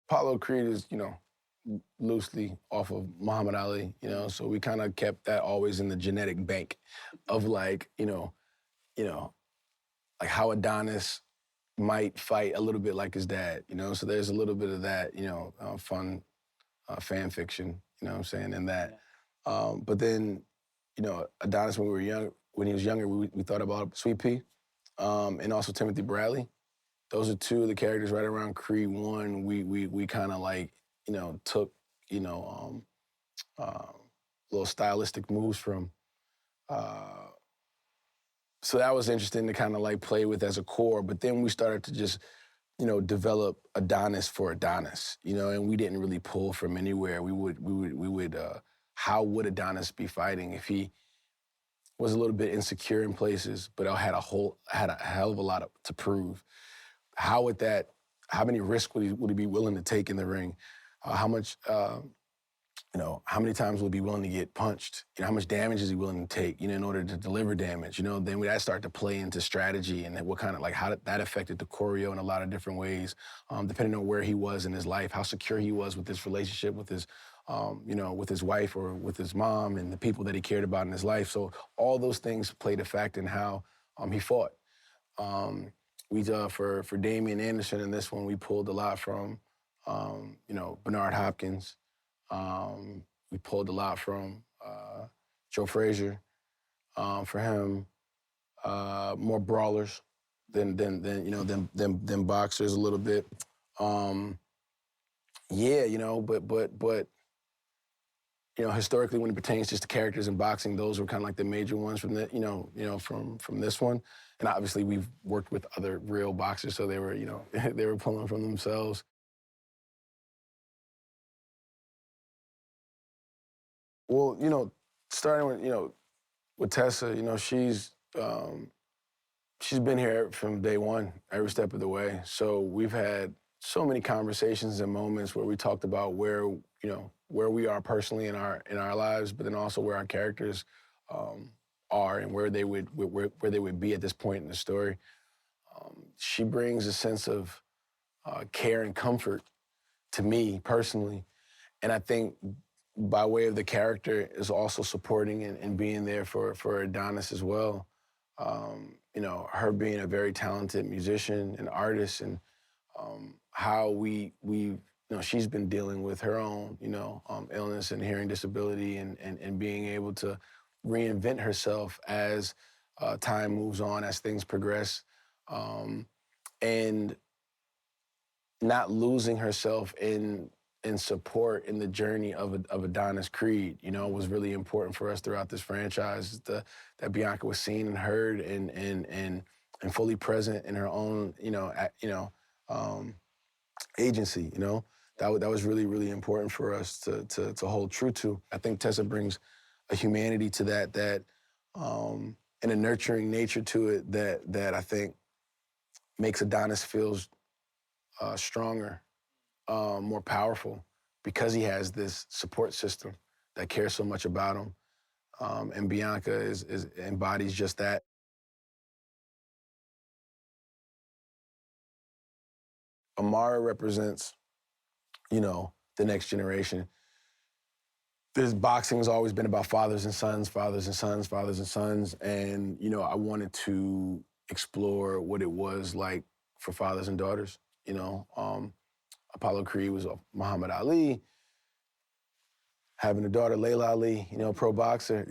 Apollo Creed is, loosely off of Muhammad Ali, so we kind of kept that always in the genetic bank of like, you know, like how Adonis might fight a little bit like his dad, so there's a little bit of that, fun fan fiction, what I'm saying, in that. But then, Adonis, when he was younger, we thought about Sweet Pea, and also Timothy Bradley. Those are two of the characters right around Creed 1. We kind of like, took, you know, uh, little stylistic moves from. Uh, so that was interesting to kind of like play with as a core. But then we started to just, develop Adonis for Adonis, and we didn't really pull from anywhere. How would Adonis be fighting if he was a little bit insecure in places, but had a hell of a lot to prove? How many risks would he be willing to take in the ring? How many times would he be willing to get punched? How much damage is he willing to take, in order to deliver damage? Then that start to play into strategy and what kind of how that affected the choreo in a lot of different ways, depending on where he was in his life, how secure he was with his relationship with his, with his wife or with his mom and the people that he cared about in his life. So all those things played a factor in how he fought. For Damian Anderson in this one, we pulled a lot from, Bernard Hopkins. We pulled a lot from Joe Frazier. For him, more brawlers than boxers a little bit. But historically, when it pertains just to characters in boxing, those were kind of like the major ones from from this one. And obviously, we've worked with other real boxers, so they were, they were pulling from themselves. Well, starting with, with Tessa, she's been here from day one, every step of the way. So we've had so many conversations and moments where we talked about where we are personally in our lives, but then also where our characters are and where they would be at this point in the story. She brings a sense of care and comfort to me personally, and I think by way of the character is also supporting and being there for Adonis as well. Her being a very talented musician and artist, and how she's been dealing with her own, illness and hearing disability, and being able to reinvent herself as time moves on, as things progress, and not losing herself in support in the journey of Adonis Creed, was really important for us throughout this franchise. That Bianca was seen and heard and fully present in her own, agency. That was really, really important for us to hold true to. I think Tessa brings a humanity to that and a nurturing nature to it that I think makes Adonis feel stronger, more powerful, because he has this support system that cares so much about him. And Bianca embodies just that. Amara represents, the next generation. This boxing has always been about fathers and sons, fathers and sons, fathers and sons. And, I wanted to explore what it was like for fathers and daughters. Apollo Creed was Muhammad Ali. Having a daughter, Layla Ali, pro boxer,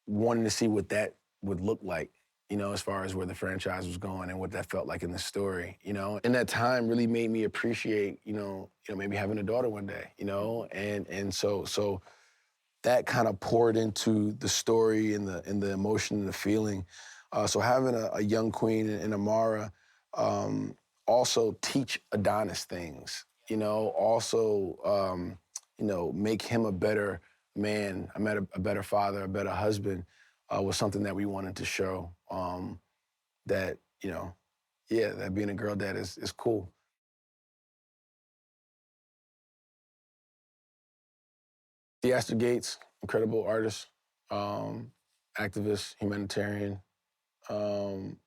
wanting to see what that would look like, as far as where the franchise was going and what that felt like in the story, And that time really made me appreciate, maybe having a daughter one day, and so that kind of poured into the story and the emotion and the feeling. So having a young queen in Amara, also teach Adonis things, also, make him a better man, a better father, a better husband, was something that we wanted to show, that, that being a girl dad is cool. Theaster Gates, incredible artist, activist, humanitarian, um,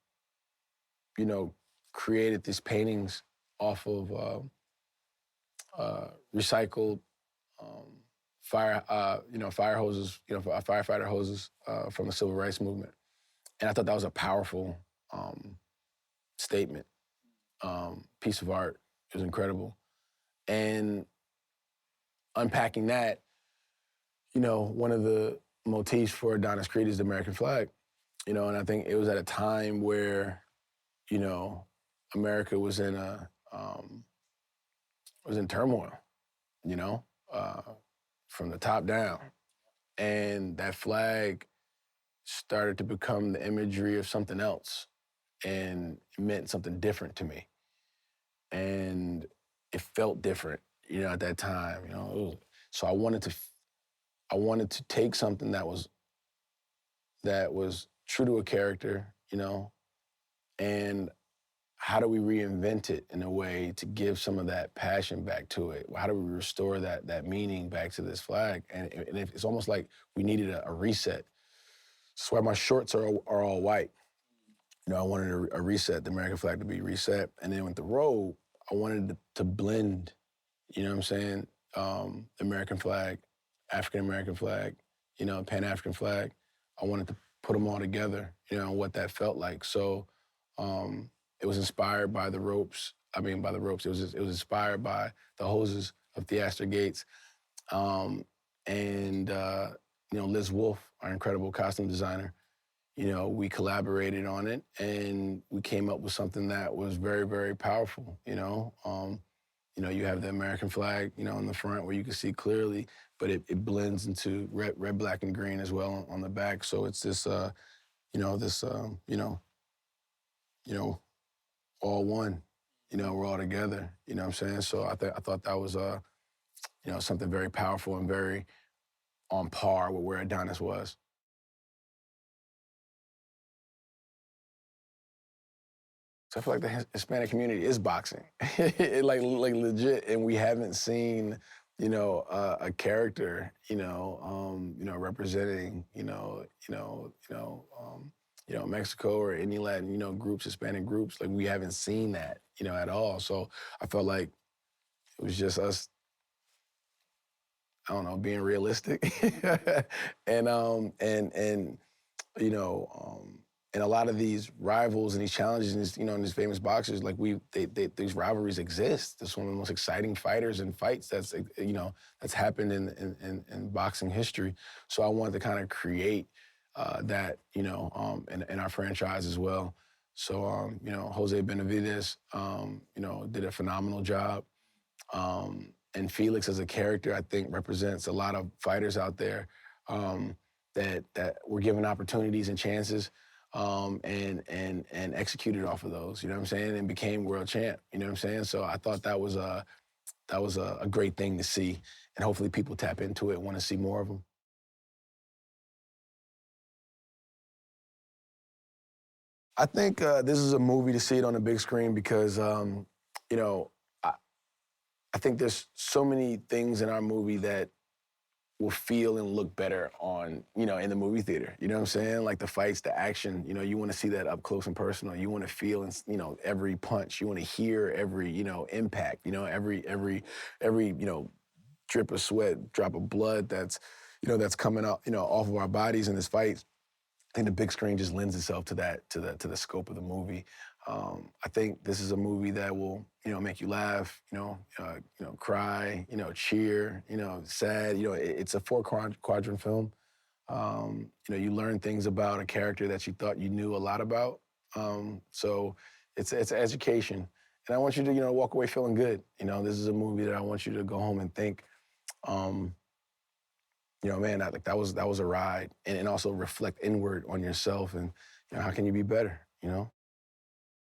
created these paintings off of recycled um, fire hoses, firefighter hoses from the civil rights movement. And I thought that was a powerful statement, piece of art. It was incredible. And unpacking that, one of the motifs for Adonis Creed is the American flag, and I think it was at a time where, America was in turmoil, you know, uh, from the top down. And that flag started to become the imagery of something else, and it meant something different to me. And it felt different, at that time, So I wanted to take something that was true to a character, and how do we reinvent it in a way to give some of that passion back to it? How do we restore that meaning back to this flag? And it's almost like we needed a reset. That's why my shorts are all white. I wanted a reset, the American flag to be reset. And then with the robe, I wanted to blend, you know what I'm saying? The American flag, African American flag, Pan-African flag. I wanted to put them all together, and what that felt like. So it was inspired by the ropes. I mean, by the ropes. It was inspired by the hoses of Theaster Gates, and Liz Wolfe, our incredible costume designer. We collaborated on it, and we came up with something that was very, very powerful. You have the American flag, in the front where you can see clearly, but it blends into red, black, and green as well on the back. So it's this, all one. We're all together. You know what I'm saying? So I thought that was, something very powerful and very on par with where Adonis was. So I feel like the Hispanic community is boxing, like legit, and we haven't seen, a character, representing, Mexico or any Latin, groups, Hispanic groups. Like we haven't seen that, at all. So I felt like it was just us, I don't know, being realistic, and you know, and a lot of these rivals and these challenges and these famous boxers, like these rivalries exist. It's one of the most exciting fighters and fights that's happened in boxing history. So I wanted to kind of create that, in our franchise as well. So, Jose Benavidez, did a phenomenal job. And Felix as a character, I think, represents a lot of fighters out there that were given opportunities and chances, and executed off of those. You know what I'm saying? And became world champ. You know what I'm saying? So I thought that was a great thing to see, and hopefully people tap into it and want to see more of them. I think this is a movie to see it on the big screen because, you know, I, I think there's so many things in our movie that will feel and look better in the movie theater. You know what I'm saying? Like the fights, the action, you want to see that up close and personal. You want to feel, every punch. You want to hear every, impact, every drip of sweat, drop of blood that's coming up, off of our bodies in this fight. I think the big screen just lends itself to that, to the scope of the movie. I think this is a movie that will, make you laugh, cry, cheer, sad. It's a four quadrant film. You learn things about a character that you thought you knew a lot about. So it's an education, and I want you to, walk away feeling good. This is a movie that I want you to go home and think, um, man, that was a ride, and also reflect inward on yourself, and how can you be better,